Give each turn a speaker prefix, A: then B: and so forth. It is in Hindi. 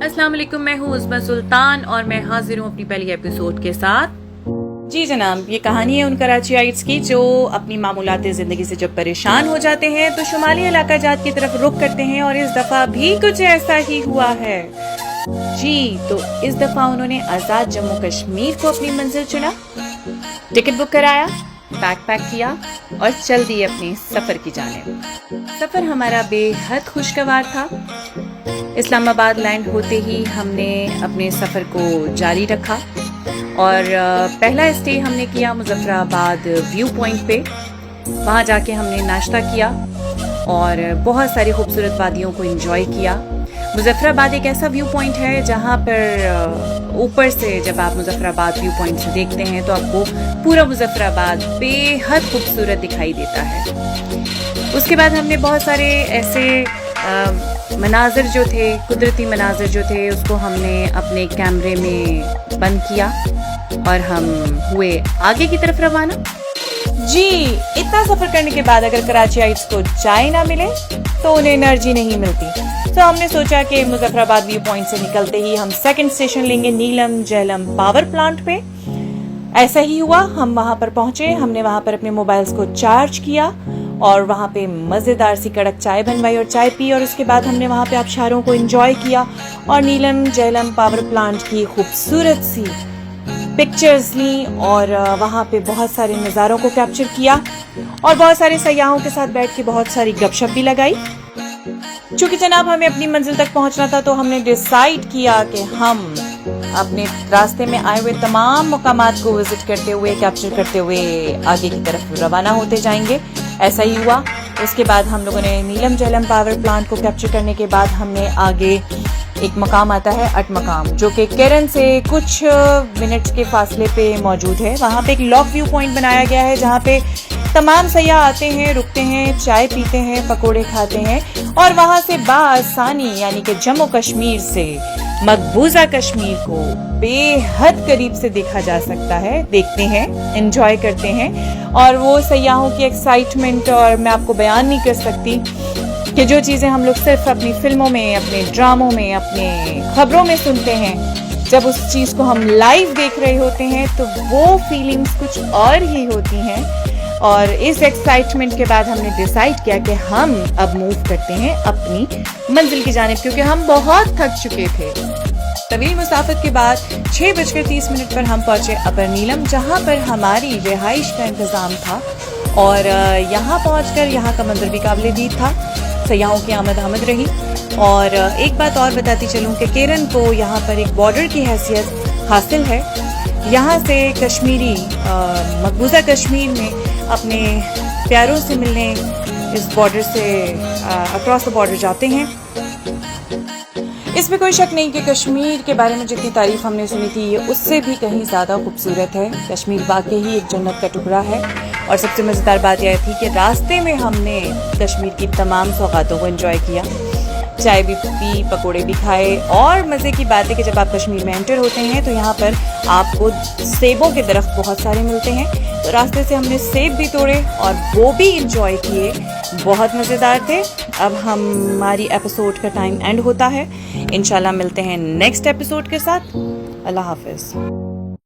A: अस्सलाम वालेकुम, मैं हूँ उस्मा सुल्तान और मैं हाजिर हूँ अपनी पहली एपिसोड के साथ। जी जनाब, ये कहानी है उन कराचीइट्स की जो अपनी मामूलाती जिंदगी से जब परेशान हो जाते हैं तो शुमाली इलाका जात की तरफ रुख करते हैं और इस दफा भी कुछ ऐसा ही हुआ है। जी तो इस दफा उन्होंने आजाद जम्मू कश्मीर को अपनी मंजिल चुना, टिकट बुक कराया, बैकपैक किया और चल दिए अपने सफर की जानिब। सफर हमारा बेहद खुशगवार था। इस्लामाबाद लैंड होते ही हमने अपने सफर को जारी रखा और पहला स्टे हमने किया मुजफ्फराबाद व्यू पॉइंट पे। वहाँ जाके हमने नाश्ता किया और बहुत सारी खूबसूरत वादियों को एंजॉय किया। मुजफ्फराबाद एक ऐसा व्यू पॉइंट है जहाँ पर ऊपर से जब आप मुजफ्फराबाद व्यू पॉइंट से देखते हैं तो आपको पूरा मुजफ्फराबाद बेहद खूबसूरत दिखाई देता है। उसके बाद हमने बहुत सारे ऐसे मनाजिर जो थे, कुदरती मनाजिर जो थे, उसको हमने अपने कैमरे में बंद किया और हम हुए आगे की तरफ रवाना। जी इतना सफर करने के बाद अगर कराचीइट्स को चाय ना मिले तो उन्हें एनर्जी नहीं मिलती, तो हमने सोचा कि मुजफ्फराबाद व्यू पॉइंट से निकलते ही हम सेकंड स्टेशन लेंगे नीलम जहलम पावर प्लांट पे। ऐसा ही हुआ, हम वहां पर पहुंचे, हमने वहां पर अपने मोबाइल्स को चार्ज किया और वहाँ पे मज़ेदार सी कड़क चाय बनवाई और चाय पी और उसके बाद हमने वहाँ पे आबशारों को एंजॉय किया और नीलम जहलम पावर प्लांट की खूबसूरत सी पिक्चर्स ली और वहाँ पे बहुत सारे नज़ारों को कैप्चर किया और बहुत सारे सयाहों के साथ बैठ के बहुत सारी गपशप भी लगाई। चूँकि जनाब हमें अपनी मंजिल तक पहुँचना था तो हमने डिसाइड किया कि हम अपने रास्ते में आए हुए तमाम मुकामात को विजिट करते हुए, कैप्चर करते हुए आगे की तरफ रवाना होते जाएंगे। ऐसा ही हुआ। उसके बाद हम लोगों ने नीलम जहलम पावर प्लांट को कैप्चर करने के बाद हमने आगे एक मकाम आता है अट मकाम, जो कि केरन से कुछ मिनट्स के फासले पे मौजूद है। वहाँ पे एक लॉक व्यू पॉइंट बनाया गया है जहाँ पे तमाम सयाह आते हैं, रुकते हैं, चाय पीते हैं, पकोड़े खाते हैं और वहाँ से बासानी यानी कि जम्मू कश्मीर से मकबूजा कश्मीर को बेहद करीब से देखा जा सकता है। देखते हैं, एंजॉय करते हैं और वो सयाहों की एक्साइटमेंट और मैं आपको बयान नहीं कर सकती कि जो चीज़ें हम लोग सिर्फ अपनी फिल्मों में, अपने ड्रामों में, अपने खबरों में सुनते हैं, जब उस चीज़ को हम लाइव देख रहे होते हैं तो वो फीलिंग्स कुछ और ही होती हैं। और इस एक्साइटमेंट के बाद हमने डिसाइड किया कि हम अब मूव करते हैं अपनी मंजिल की जानिब, क्योंकि हम बहुत थक चुके थे। तवील मुसाफत के बाद 6:30 पर हम पहुंचे अपर नीलम, जहां पर हमारी रिहाइश का इंतज़ाम था और यहाँ पहुंचकर यहाँ का मंजर भी काबिल दीद था। सयाहों की आमद रही। और एक बात और बताती चलूँ कि केरन को यहाँ पर एक बॉर्डर की हैसियत हासिल है। यहाँ से कश्मीरी मकबूजा कश्मीर में अपने प्यारों से मिलने इस बॉर्डर से अक्रॉस द बॉर्डर जाते हैं। इसमें कोई शक नहीं कि कश्मीर के बारे में जितनी तारीफ हमने सुनी थी ये उससे भी कहीं ज़्यादा खूबसूरत है। कश्मीर वाकई ही एक जन्नत का टुकड़ा है। और सबसे मज़ेदार बात यह थी कि रास्ते में हमने कश्मीर की तमाम सौगातों को एंजॉय किया, चाय भी पी, पकोड़े भी खाए। और मज़े की बात है कि जब आप कश्मीर में एंटर होते हैं तो यहाँ पर आपको सेबों के दरख्त बहुत सारे मिलते हैं, तो रास्ते से हमने सेब भी तोड़े और वो भी इंजॉय किए, बहुत मज़ेदार थे। अब हमारी एपिसोड का टाइम एंड होता है। इंशाल्लाह मिलते हैं नेक्स्ट एपिसोड के साथ। अल्लाह हाफिज़।